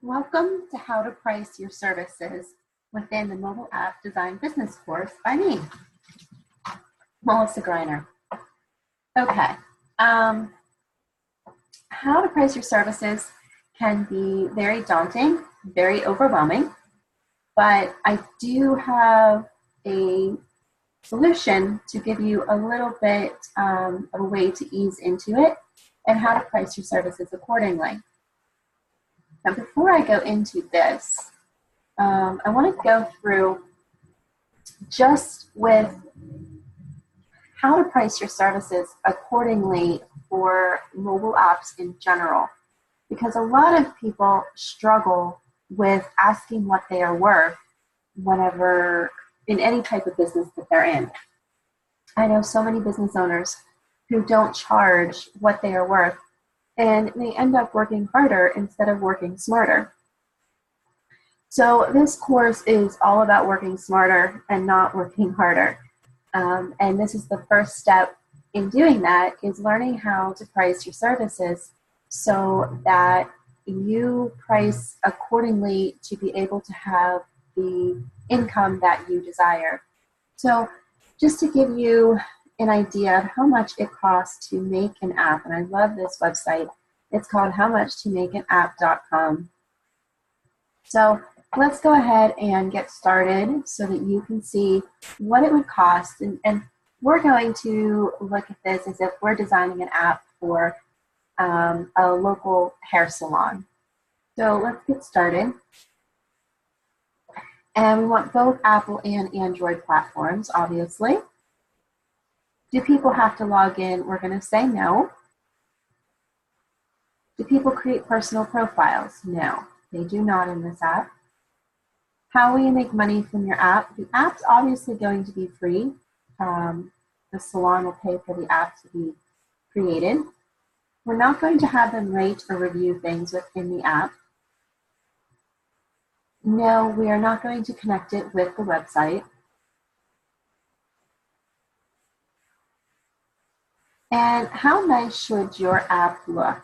Welcome to How to Price Your Services within the Mobile App Design Business course by me, Melissa Greiner. Okay, how to price your services can be very daunting, very overwhelming, but I do have a solution to give you a little bit of a way to ease into it and how to price your services accordingly. Now, before I go into this, I want to go through just with how to price your services accordingly for mobile apps in general, because a lot of people struggle with asking what they are worth whenever in any type of business that they're in. I know so many business owners who don't charge what they are worth, and they end up working harder instead of working smarter. So this course is all about working smarter and not working harder. And this is the first step in doing that, is learning how to price your services so that you price accordingly to be able to have the income that you desire. So just to give you an idea of how much it costs to make an app, and I love this website. It's called howmuchtomakaanapp.com. So let's go ahead and get started so that you can see what it would cost. And we're going to look at this as if we're designing an app for a local hair salon. So let's get started. And we want both Apple and Android platforms, obviously. Do people have to log in? We're going to say no. Do people create personal profiles? No, they do not in this app. How will you make money from your app? The app's obviously going to be free. The salon will pay for the app to be created. We're not going to have them rate or review things within the app. No, we are not going to connect it with the website. And how nice should your app look?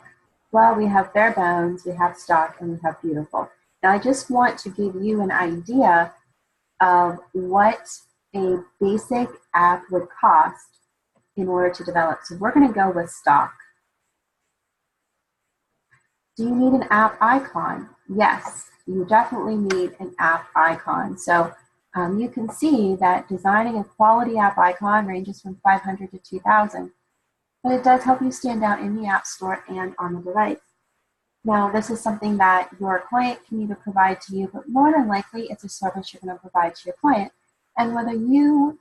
Well, we have bare bones, we have stock, and we have beautiful. Now, I just want to give you an idea of what a basic app would cost in order to develop. So we're going to go with stock. Do you need an app icon? Yes, you definitely need an app icon. So you can see that designing a quality app icon ranges from $500 to $2,000. But it does help you stand out in the App Store and on the device. Now, this is something that your client can either provide to you, but more than likely, it's a service you're going to provide to your client. And whether you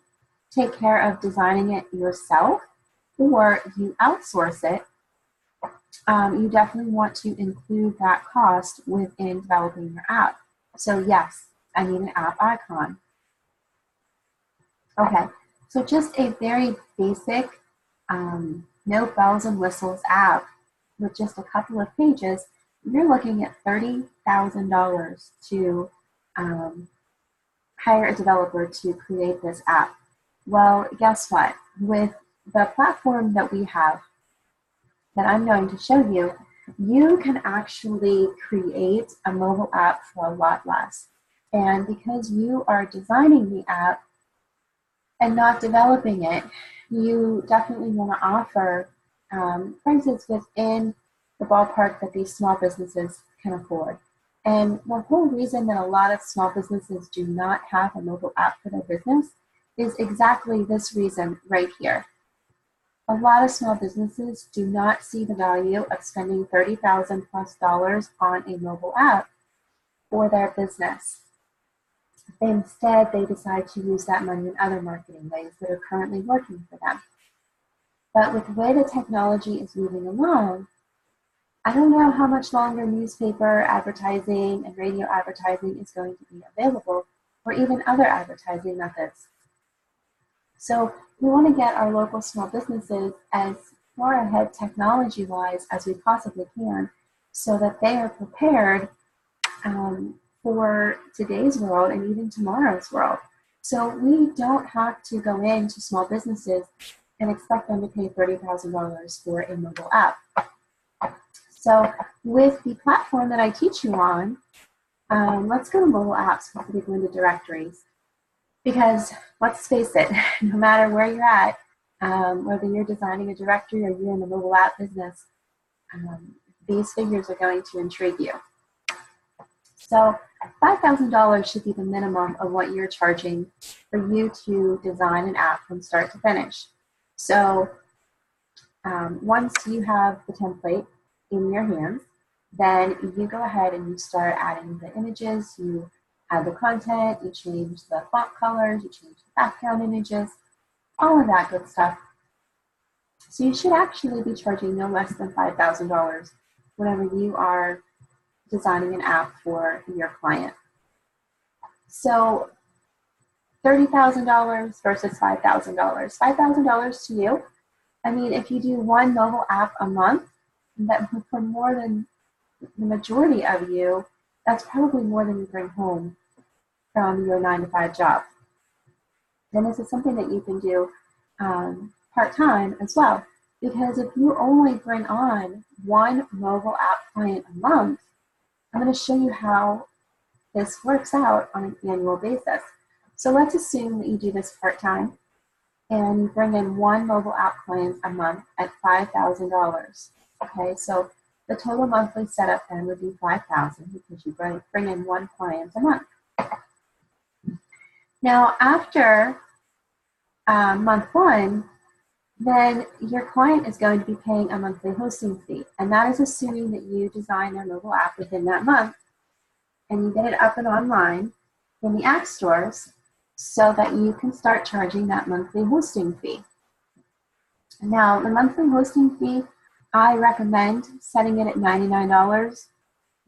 take care of designing it yourself or you outsource it, you definitely want to include that cost within developing your app. So yes, I need an app icon. Okay, so just a very basic no bells and whistles app with just a couple of pages, you're looking at $30,000 to hire a developer to create this app. Well, guess what? With the platform that we have, that I'm going to show you, you can actually create a mobile app for a lot less. And because you are designing the app and not developing it, you definitely want to offer prices within the ballpark that these small businesses can afford. And the whole reason that a lot of small businesses do not have a mobile app for their business is exactly this reason right here. A lot of small businesses do not see the value of spending $30,000 plus on a mobile app for their business. Instead, they decide to use that money in other marketing ways that are currently working for them. But with the way the technology is moving along, I don't know how much longer newspaper advertising and radio advertising is going to be available, or even other advertising methods. So we want to get our local small businesses as far ahead technology-wise as we possibly can so that they are prepared for today's world and even tomorrow's world. So we don't have to go into small businesses and expect them to pay $30,000 for a mobile app. So with the platform that I teach you on, let's go to mobile apps before we go into directories. Because let's face it, no matter where you're at, whether you're designing a directory or you're in the mobile app business, these figures are going to intrigue you. So $5,000 should be the minimum of what you're charging for you to design an app from start to finish. So once you have the template in your hands, then you go ahead and you start adding the images, you add the content, you change the font colors, you change the background images, all of that good stuff. So you should actually be charging no less than $5,000 whenever you are designing an app for your client. So $30,000 versus $5,000. $5,000 to you. I mean, if you do one mobile app a month, that for more than the majority of you, that's probably more than you bring home from your 9-to-5 job. Then this is something that you can do part-time as well. Because if you only bring on one mobile app client a month, I'm going to show you how this works out on an annual basis. So let's assume that you do this part-time and you bring in one mobile app client a month at $5,000. Okay, so the total monthly setup then would be $5,000 because you bring in one client a month. Now after month one, then your client is going to be paying a monthly hosting fee, and that is assuming that you design their mobile app within that month and you get it up and online in the app stores so that you can start charging that monthly hosting fee. Now, the monthly hosting fee, I recommend setting it at $99.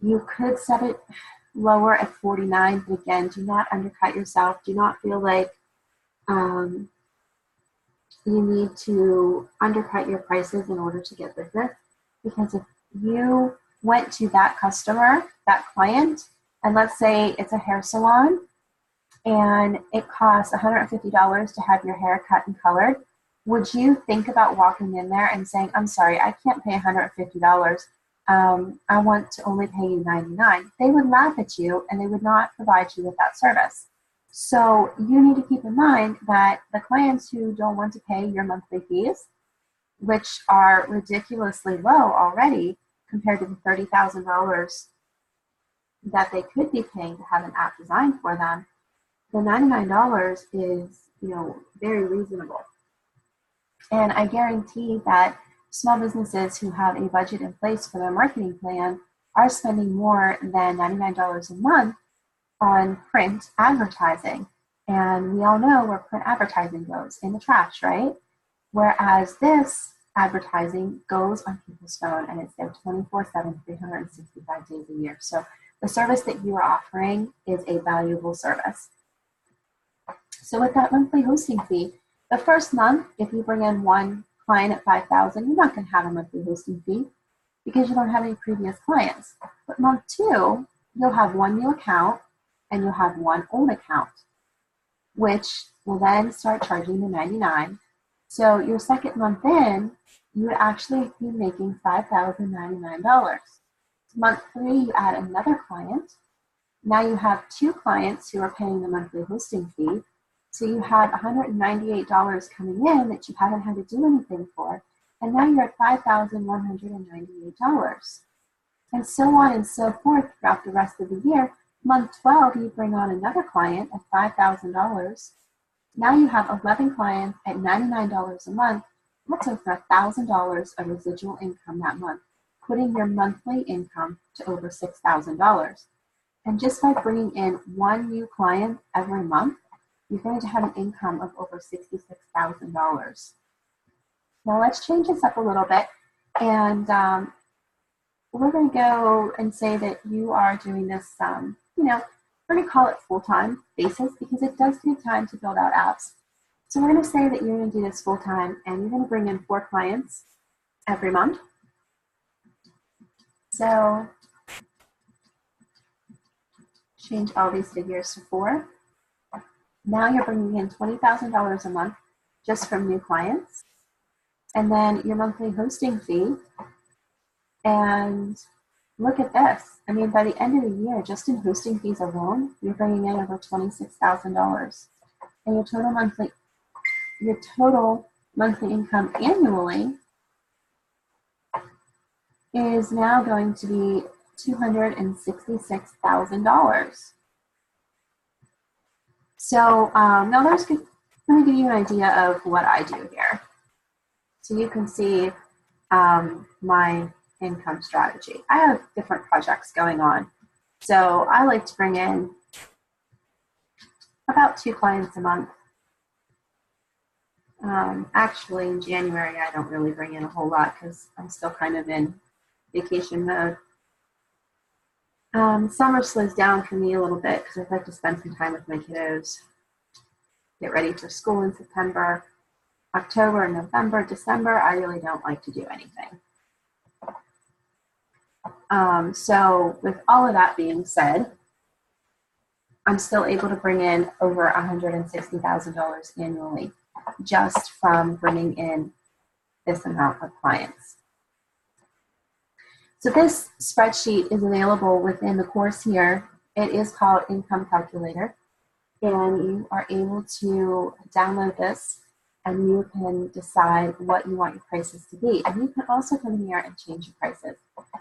You could set it lower at $49, but again, do not undercut yourself. Do not feel like you need to undercut your prices in order to get business, because if you went to that customer, that client, and let's say it's a hair salon and it costs $150 to have your hair cut and colored, would you think about walking in there and saying, I'm sorry, I can't pay $150. I want to only pay you $99. They would laugh at you and they would not provide you with that service. So you need to keep in mind that the clients who don't want to pay your monthly fees, which are ridiculously low already compared to the $30,000 that they could be paying to have an app designed for them, the $99 is, very reasonable. And I guarantee that small businesses who have a budget in place for their marketing plan are spending more than $99 a month on print advertising. And we all know where print advertising goes, in the trash, right? Whereas this advertising goes on people's phone and it's there 24/7, 365 days a year. So the service that you are offering is a valuable service. So with that monthly hosting fee, the first month, if you bring in one client at $5,000, you're not going to have a monthly hosting fee because you don't have any previous clients. But month two, you'll have one new account and you'll have one old account, which will then start charging the $99. So your second month in, you would actually be making $5,099. Month three, you add another client. Now you have two clients who are paying the monthly hosting fee. So you have $198 coming in that you haven't had to do anything for. And now you're at $5,198. And so on and so forth throughout the rest of the year. Month 12, you bring on another client at $5,000. Now you have 11 clients at $99 a month. That's over $1,000 of residual income that month, putting your monthly income to over $6,000. And just by bringing in one new client every month, you're going to have an income of over $66,000. Now let's change this up a little bit, and we're going to go and say that you are doing this, we're going to call it full-time basis because it does take time to build out apps. So we're going to say that you're going to do this full-time and you're going to bring in 4 clients every month. So change all these figures to 4. Now you're bringing in $20,000 a month just from new clients. And then your monthly hosting fee And look at this. I mean, by the end of the year, just in hosting fees alone, you're bringing in over $26,000. And your total monthly income annually is now going to be $266,000. So now let me give you an idea of what I do here. So you can see my income strategy. I have different projects going on. So I like to bring in about 2 clients a month. Actually, in January, I don't really bring in a whole lot because I'm still kind of in vacation mode. Summer slows down for me a little bit because I'd like to spend some time with my kiddos, get ready for school in September. October, November, December, I really don't like to do anything. So with all of that being said, I'm still able to bring in over $160,000 annually just from bringing in this amount of clients. So this spreadsheet is available within the course here. It is called Income Calculator, and you are able to download this and you can decide what you want your prices to be. And you can also come here and change your prices.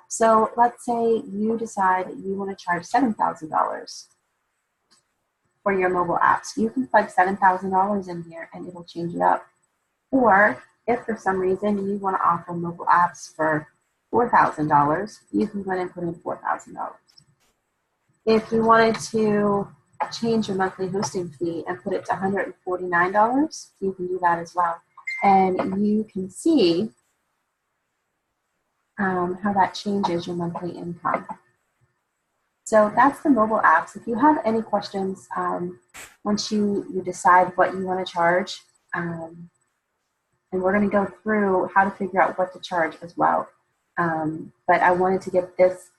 So let's say you decide that you want to charge $7,000 for your mobile apps. You can plug $7,000 in here and it'll change it up. Or if for some reason you want to offer mobile apps for $4,000, you can go ahead and put in $4,000. If you wanted to change your monthly hosting fee and put it to $149, you can do that as well. And you can see how that changes your monthly income. So that's the mobile apps. If you have any questions, once you decide what you want to charge, and we're going to go through how to figure out what to charge as well. But I wanted to get this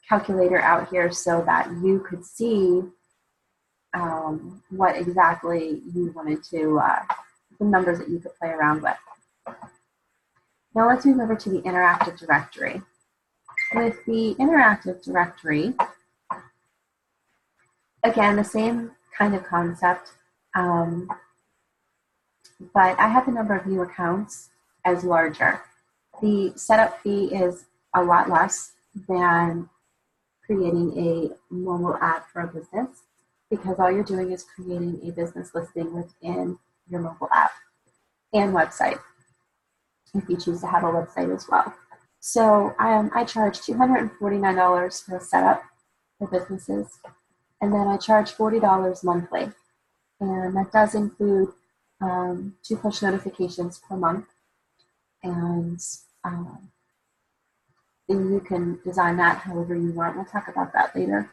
calculator out here so that you could see what exactly you wanted to, the numbers that you could play around with. Now let's move over to the interactive directory. With the interactive directory, again, the same kind of concept, but I have the number of new accounts as larger. The setup fee is a lot less than creating a mobile app for a business, because all you're doing is creating a business listing within your mobile app and website, if you choose to have a website as well. So I charge $249 for a setup for businesses, and then I charge $40 monthly. And that does include 2 push notifications per month. And then you can design that however you want. We'll talk about that later.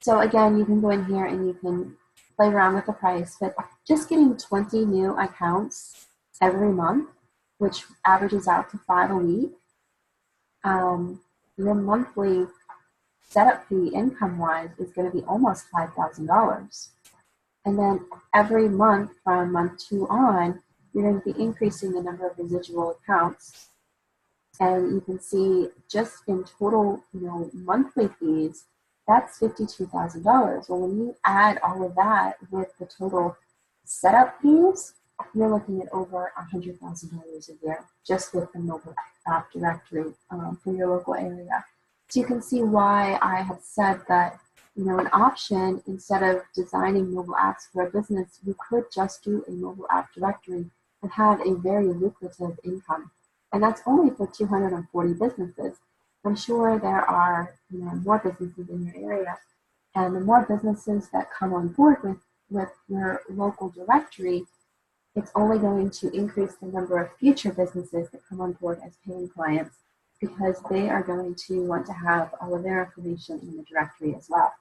So again, you can go in here and you can play around with the price, but just getting 20 new accounts every month, which averages out to 5 a week, your monthly setup fee income-wise is going to be almost $5,000. And then every month from month 2 on, you're going to be increasing the number of residual accounts. And you can see just in total, monthly fees, that's $52,000. Well, when you add all of that with the total setup fees, you're looking at over $100,000 a year just with the mobile app directory for your local area. So you can see why I have said that, an option, instead of designing mobile apps for a business, you could just do a mobile app directory and have a very lucrative income. And that's only for 240 businesses. I'm sure there are more businesses in your area. And the more businesses that come on board with your local directory, it's only going to increase the number of future businesses that come on board as paying clients, because they are going to want to have all of their information in the directory as well.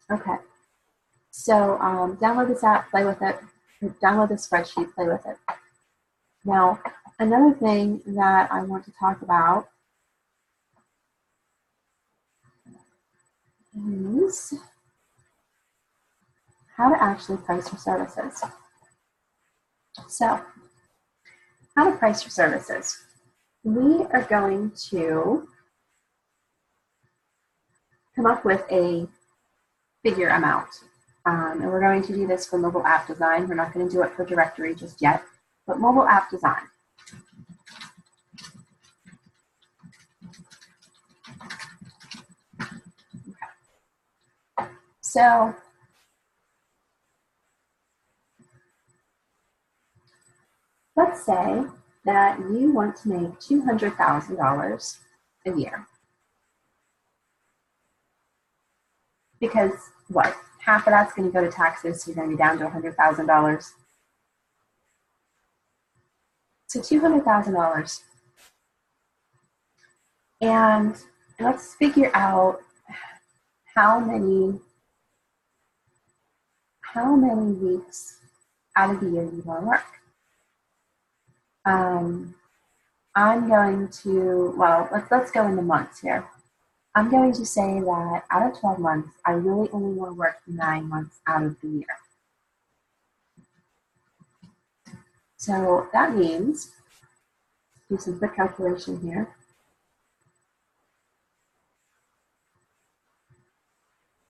Okay, so download this app, play with it, download the spreadsheet, play with it. Now, another thing that I want to talk about is how to actually price your services. So, how to price your services. We are going to come up with a figure amount. And we're going to do this for mobile app design. We're not going to do it for directory just yet, but mobile app design. Okay. So let's say that you want to make $200,000 a year. Because what? Half of that's going to go to taxes, so you're going to be down to $100,000. So $200,000. And let's figure out how many weeks out of the year you want to work. I'm going to, well, let's go into months here. I'm going to say that out of 12 months, I really only want to work 9 months out of the year. So that means, do some quick calculation here.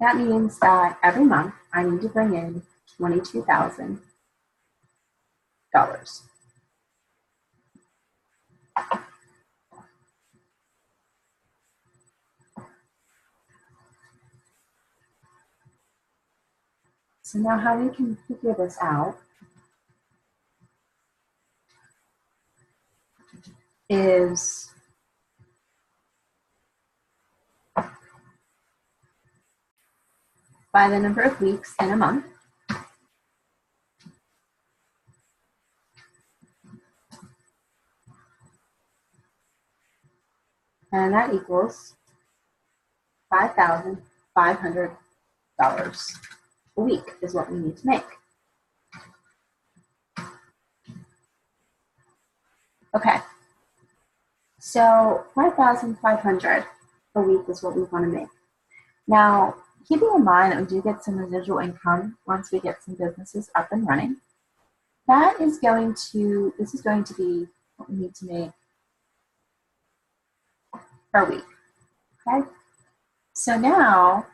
That means that every month I need to bring in $22,000. So now how we can figure this out is by the number of weeks in a month. And that equals $5,500 a week is what we need to make. Okay, so $5,500 a week is what we want to make. Now, keeping in mind that we do get some residual income once we get some businesses up and running, this is going to be what we need to make per week, okay? So now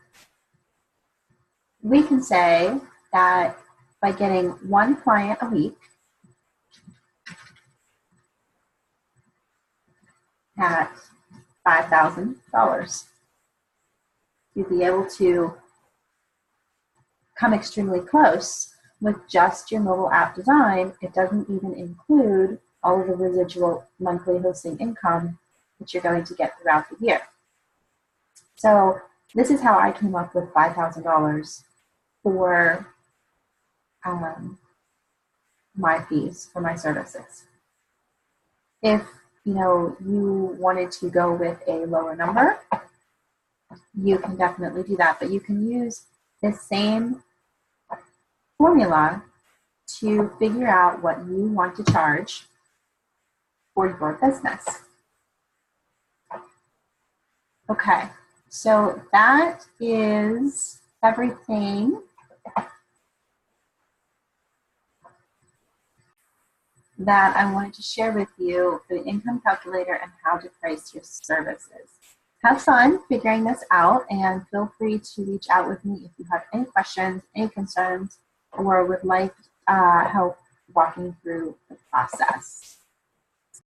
we can say that by getting one client a week at $5,000, you'd be able to come extremely close with just your mobile app design. It doesn't even include all of the residual monthly hosting income that you're going to get throughout the year. So this is how I came up with $5,000 for my fees for my services. If you wanted to go with a lower number, you can definitely do that, but you can use this same formula to figure out what you want to charge for your business. Okay, so that is everything that I wanted to share with you for the income calculator and how to price your services. Have fun figuring this out, and feel free to reach out with me if you have any questions, any concerns, or would like help walking through the process.